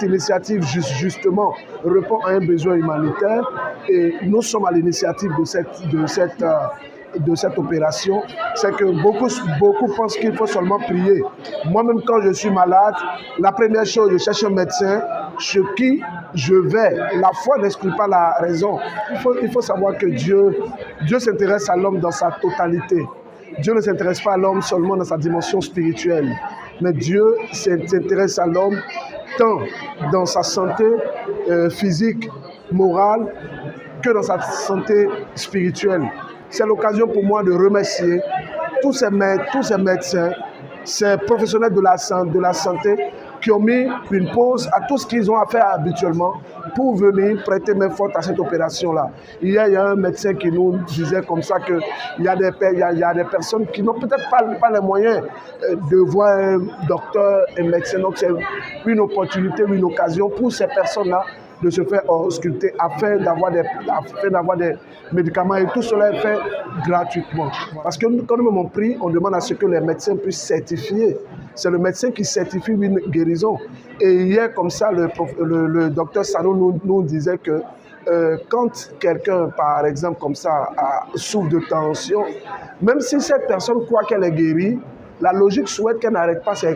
initiative, justement, répond à un besoin humanitaire et nous sommes à l'initiative de cette opération. C'est que beaucoup pensent qu'il faut seulement prier. Moi-même, quand je suis malade, la première chose, je cherche un médecin chez qui je vais. La foi n'exclut pas la raison. Il faut savoir que Dieu s'intéresse à l'homme dans sa totalité. Dieu ne s'intéresse pas à l'homme seulement dans sa dimension spirituelle, mais Dieu s'intéresse à l'homme tant dans sa santé physique, morale, que dans sa santé spirituelle. C'est l'occasion pour moi de remercier tous ces médecins, ces professionnels de la santé qui ont mis une pause à tout ce qu'ils ont à faire habituellement pour venir prêter main forte à cette opération-là. Hier, il y a un médecin qui nous disait comme ça qu'il y a des personnes qui n'ont peut-être pas les moyens de voir un docteur, un médecin. Donc c'est une opportunité, une occasion pour ces personnes-là de se faire ausculter afin d'avoir des médicaments, et tout cela est fait gratuitement. Parce que quand nous avons pris, on demande à ce que les médecins puissent certifier. C'est le médecin qui certifie une guérison. Et hier, comme ça, le docteur Sano nous disait que quand quelqu'un, par exemple, comme ça, souffre de tension, même si cette personne croit qu'elle est guérie, la logique souhaite qu'elle n'arrête pas son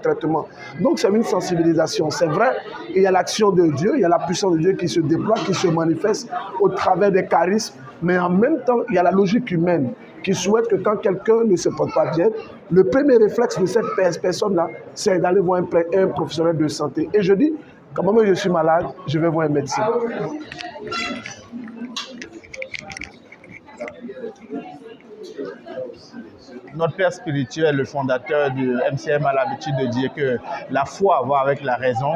traitement. Donc c'est une sensibilisation. C'est vrai, il y a l'action de Dieu, il y a la puissance de Dieu qui se déploie, qui se manifeste au travers des charismes, mais en même temps, il y a la logique humaine qui souhaite que quand quelqu'un ne se porte pas bien, le premier réflexe de cette personne-là, c'est d'aller voir un professionnel de santé. Et je dis, quand moi je suis malade, je vais voir un médecin. Notre père spirituel, le fondateur du MCM, a l'habitude de dire que la foi va avec la raison.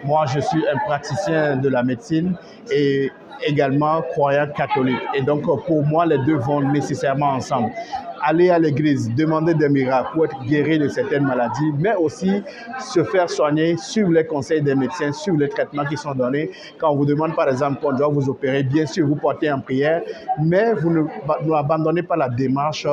Moi, je suis un praticien de la médecine et également croyant catholique. Et donc, pour moi, les deux vont nécessairement ensemble. Aller à l'église, demander des miracles pour être guéri de certaines maladies, mais aussi se faire soigner, suivre les conseils des médecins, suivre les traitements qui sont donnés. Quand on vous demande, par exemple, qu'on doit vous opérer, bien sûr, vous portez en prière, mais vous ne abandonnez pas la démarche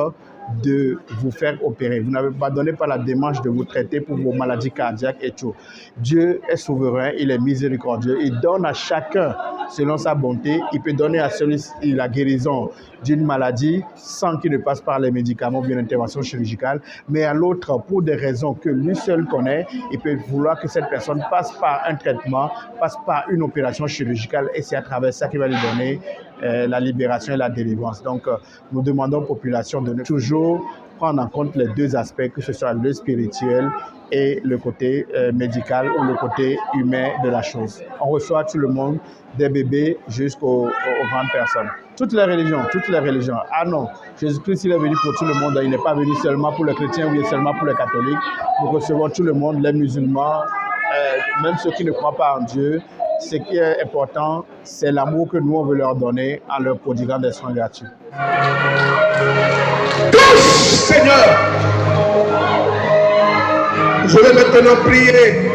de vous faire opérer. Vous n'abandonnez pas la démarche de vous traiter pour vos maladies cardiaques et tout. Dieu est souverain, il est miséricordieux, il donne à chacun selon sa bonté. Il peut donner à celui la guérison d'une maladie sans qu'il ne passe par les médicaments ou bien l'intervention chirurgicale, mais à l'autre, pour des raisons que lui seul connaît, il peut vouloir que cette personne passe par un traitement, passe par une opération chirurgicale, et c'est à travers ça qu'il va lui donner la libération et la délivrance. Donc, nous demandons aux populations de toujours prendre en compte les deux aspects, que ce soit le spirituel et le côté médical ou le côté humain de la chose. On reçoit tout le monde, des bébés jusqu'aux grandes personnes. Toutes les religions. Ah non, Jésus-Christ, il est venu pour tout le monde. Il n'est pas venu seulement pour les chrétiens ou bien seulement pour les catholiques. Nous recevons tout le monde, les musulmans, même ceux qui ne croient pas en Dieu. Ce qui est important, c'est l'amour que nous, on veut leur donner en leur prodiguant des soins gratuits. Touche, Seigneur! Je vais maintenant prier.